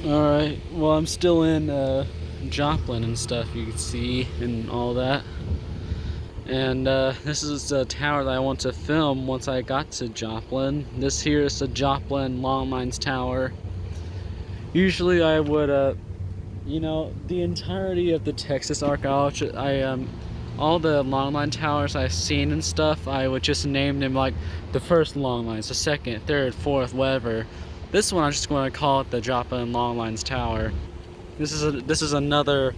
Alright, well, I'm still in Joplin and stuff, you can see, and all that. And this is the tower that I want to film once I got to Joplin. This here is the Joplin Long Tower. Usually I would, the entirety of the Texas archaeology, all the longline towers I've seen and stuff, I would just name them like the first long lines, the second, third, fourth, whatever. This one I'm just going to call it the Joplin Long Tower. This is another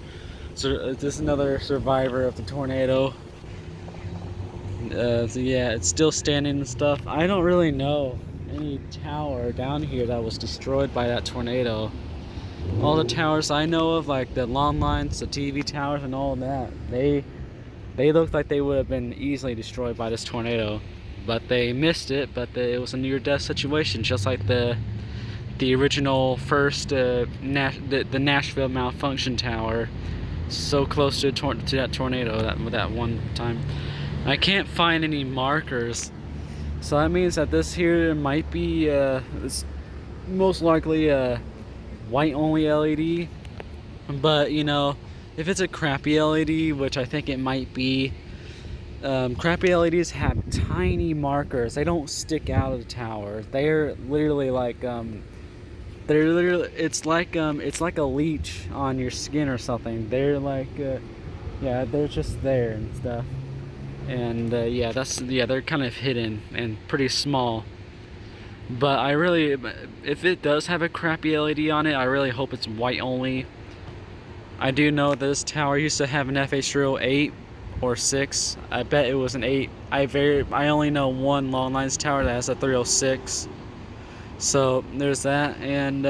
survivor of the tornado. So yeah, it's still standing and stuff. I don't really know any tower down here that was destroyed by that tornado. All the towers I know of, like the long lines, the TV towers, and all of that, they looked like they would have been easily destroyed by this tornado, but they missed it. But it was a near-death situation, just like the original first the Nashville malfunction tower, so close to that tornado that one time. I can't find any markers, so that means that this here might be it's most likely a white only LED. But you know, if it's a crappy LED, which I think it might be, crappy LEDs have tiny markers. They don't stick out of the tower. They're literally like it's like a leech on your skin or something. They're like yeah, they're just there and stuff. And yeah, they're kind of hidden and pretty small. But I really, if it does have a crappy LED on it, I really hope it's white only. I do know this tower used to have an FH308 or 6. I bet it was an 8. I only know one long lines tower that has a 306. So there's that, and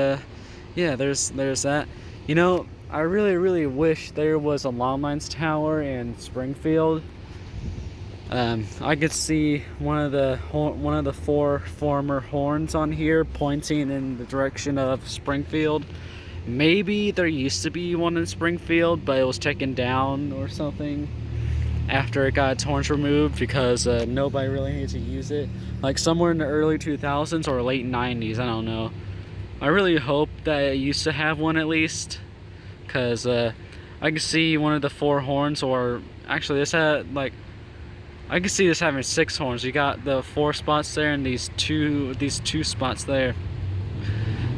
yeah, there's that. You know, I really wish there was a long lines tower in Springfield. I could see one of the 4 former horns on here pointing in the direction of Springfield. Maybe there used to be one in Springfield, but it was taken down or something after it got its horns removed, because nobody really needs to use it. Like somewhere in the early 2000s or late 90s, I don't know. I really hope that it used to have one at least, because I can see one of the 4 horns, or actually this had like, I can see this having 6 horns. You got the 4 spots there and these two spots there.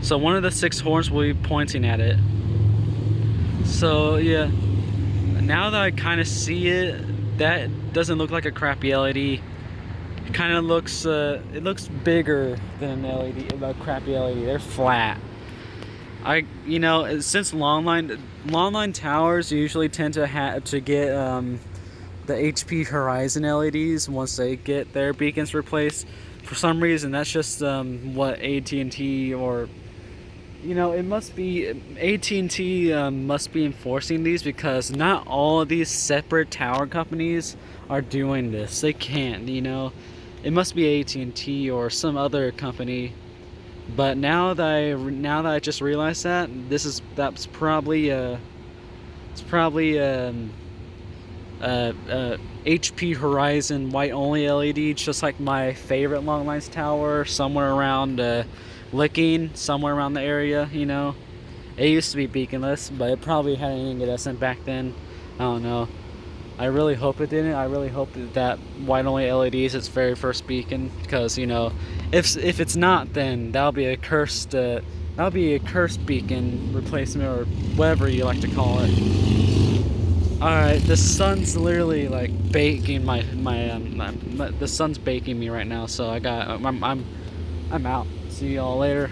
So one of the 6 horns will be pointing at it. So yeah, now that I kind of see it, that doesn't look like a crappy LED. It kind of looks, it looks bigger than an LED, a crappy LED. They're flat. You know, since longline towers usually tend to get the HP Horizon LEDs once they get their beacons replaced. For some reason, that's just what AT&T, or you know, it must be AT&T must be enforcing these, because not all of these separate tower companies are doing this. They can't, you know. It must be AT&T or some other company. But now that I just realized that, that's probably HP Horizon white only LED, just like my favorite long lines tower, somewhere around Licking, somewhere around the area. You know, it used to be beaconless, but it probably had an incandescent back then. I don't know. I really hope it didn't. I really hope that white only LED is its very first beacon, because you know, if it's not, then that'll be a cursed beacon replacement, or whatever you like to call it. Alright, the sun's literally like baking the sun's baking me right now, so I'm out. See y'all later.